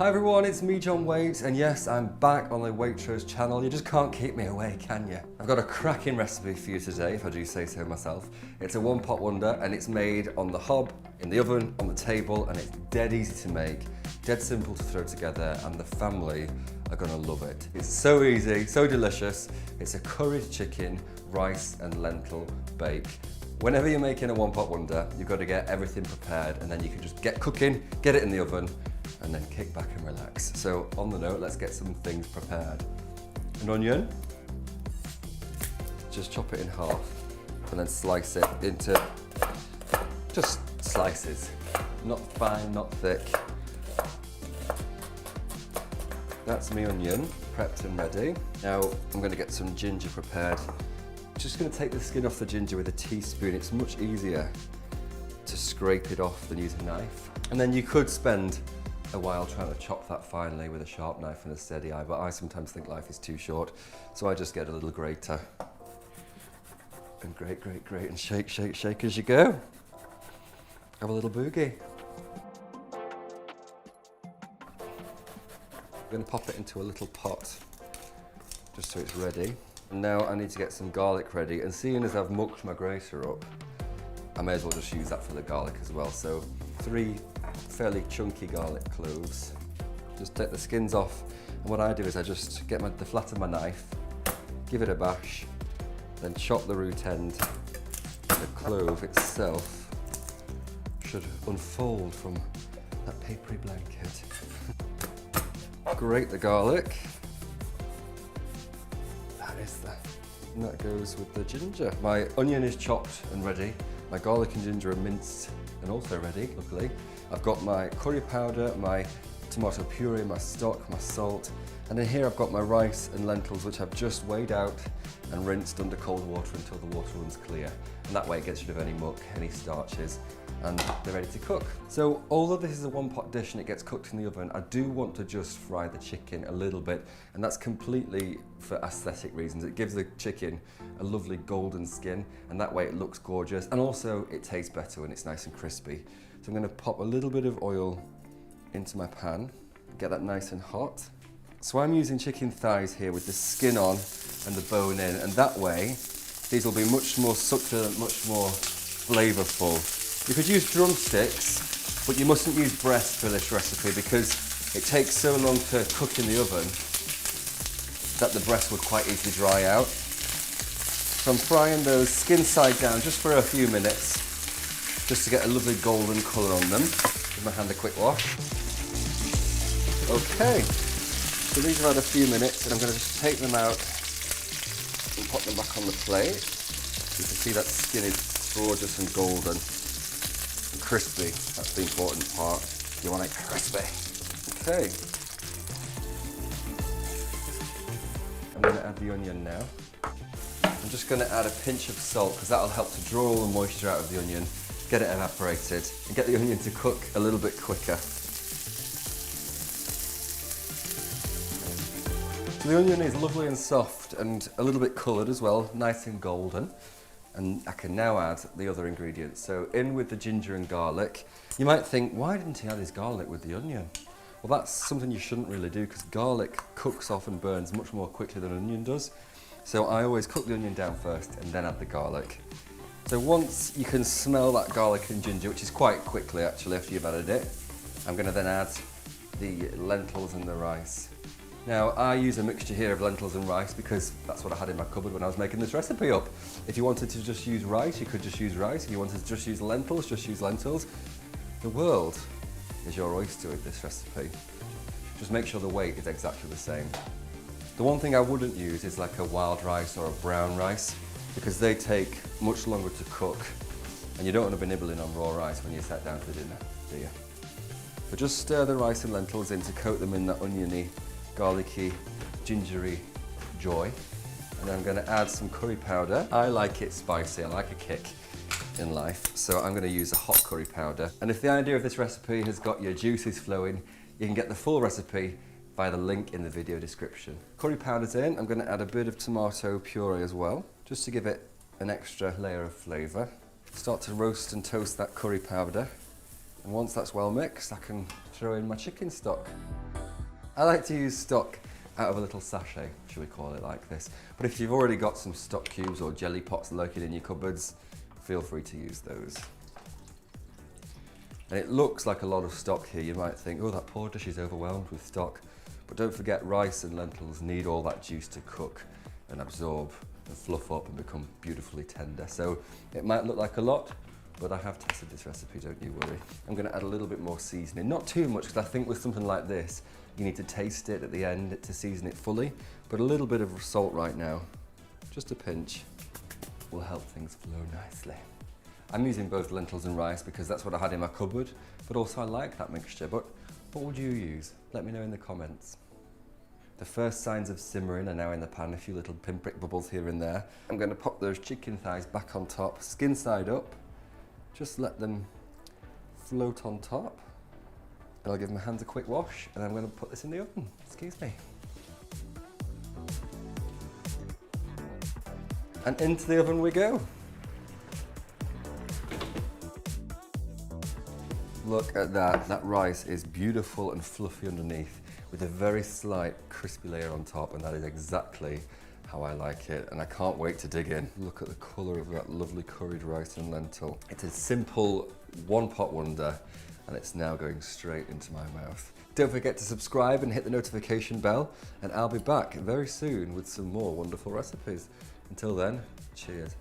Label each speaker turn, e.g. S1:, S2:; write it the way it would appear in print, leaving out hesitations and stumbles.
S1: Hi everyone, it's me, John Whaite, and yes, I'm back on the Waitrose channel. You just can't keep me away, can you? I've got a cracking recipe for you today, if I do say so myself. It's a one-pot wonder, and it's made on the hob, in the oven, on the table, and it's dead easy to make, dead simple to throw together, and the family are gonna love it. It's so easy, so delicious. It's a curried chicken, rice, and lentil bake. Whenever you're making a one-pot wonder, you've got to get everything prepared, and then you can just get cooking, get it in the oven, and then kick back and relax. So on the note, let's get some things prepared. An onion, just chop it in half, and then slice it into just slices. Not fine, not thick. That's my onion, prepped and ready. Now I'm gonna get some ginger prepared. Just gonna take the skin off the ginger with a teaspoon. It's much easier to scrape it off than use a knife. And then you could spend a while trying to chop that finely with a sharp knife and a steady eye, but I sometimes think life is too short, so I just get a little grater and grate, and shake, shake, shake as you go. Have a little boogie. I'm going to pop it into a little pot just so it's ready. And now I need to get some garlic ready, and seeing as I've mucked my grater up, I may as well just use that for the garlic as well. So 3 fairly chunky garlic cloves. Just take the skins off, and what I do is I just get the flat of my knife, give it a bash, then chop the root end. The clove itself should unfold from that papery blanket. Grate the garlic. And that goes with the ginger. My onion is chopped and ready. My garlic and ginger are minced and also ready, luckily. I've got my curry powder, my tomato puree, my stock, my salt, and in here I've got my rice and lentils, which I've just weighed out and rinsed under cold water until the water runs clear. And that way it gets rid of any muck, any starches, and they're ready to cook. So although this is a one-pot dish and it gets cooked in the oven, I do want to just fry the chicken a little bit, and that's completely for aesthetic reasons. It gives the chicken a lovely golden skin, and that way it looks gorgeous, and also it tastes better when it's nice and crispy. So I'm going to pop a little bit of oil into my pan, get that nice and hot. So I'm using chicken thighs here with the skin on and the bone in, and that way these will be much more succulent, much more flavourful. You could use drumsticks, but you mustn't use breast for this recipe because it takes so long to cook in the oven that the breast would quite easily dry out. So I'm frying those skin side down just for a few minutes, just to get a lovely golden colour on them. Give my hand a quick wash. Okay, so these have had a few minutes, and I'm going to just take them out and put them back on the plate. You can see that skin is gorgeous and golden and crispy. That's the important part. You want it crispy. Okay. I'm going to add the onion now. I'm just going to add a pinch of salt because that'll help to draw all the moisture out of the onion, get it evaporated, and get the onion to cook a little bit quicker. So the onion is lovely and soft and a little bit coloured as well, nice and golden. And I can now add the other ingredients. So in with the ginger and garlic. You might think, why didn't he add his garlic with the onion? Well, that's something you shouldn't really do because garlic cooks off and burns much more quickly than an onion does. So I always cook the onion down first and then add the garlic. So once you can smell that garlic and ginger, which is quite quickly actually after you've added it, I'm going to then add the lentils and the rice. Now I use a mixture here of lentils and rice because that's what I had in my cupboard when I was making this recipe up. If you wanted to just use rice, you could just use rice. If you wanted to just use lentils, just use lentils. The world is your oyster with this recipe. Just make sure the weight is exactly the same. The one thing I wouldn't use is like a wild rice or a brown rice because they take much longer to cook and you don't want to be nibbling on raw rice when you sit down to dinner, do you? But just stir the rice and lentils in to coat them in that oniony, garlicky, gingery joy. And then I'm going to add some curry powder. I like it spicy, I like a kick in life, so I'm going to use a hot curry powder. And if the idea of this recipe has got your juices flowing, you can get the full recipe via the link in the video description. Curry powder's in, I'm going to add a bit of tomato puree as well, just to give it an extra layer of flavour. Start to roast and toast that curry powder, and once that's well mixed, I can throw in my chicken stock. I like to use stock out of a little sachet, should we call it like this. But if you've already got some stock cubes or jelly pots lurking in your cupboards, feel free to use those. And it looks like a lot of stock here. You might think, oh, that poor dish is overwhelmed with stock. But don't forget, rice and lentils need all that juice to cook and absorb and fluff up and become beautifully tender. So it might look like a lot, but I have tested this recipe, don't you worry. I'm gonna add a little bit more seasoning. Not too much, because I think with something like this, you need to taste it at the end to season it fully, but a little bit of salt right now, just a pinch, will help things flow nicely. I'm using both lentils and rice because that's what I had in my cupboard, but also I like that mixture. But what would you use? Let me know in the comments. The first signs of simmering are now in the pan, a few little pinprick bubbles here and there. I'm going to pop those chicken thighs back on top, skin side up, just let them float on top. And I'll give my hands a quick wash, and I'm going to put this in the oven. Excuse me. And into the oven we go. Look at that, that rice is beautiful and fluffy underneath with a very slight crispy layer on top, and that is exactly how I like it, and I can't wait to dig in. Look at the colour of that lovely curried rice and lentil. It's a simple one-pot wonder, and it's now going straight into my mouth. Don't forget to subscribe and hit the notification bell, and I'll be back very soon with some more wonderful recipes. Until then, cheers.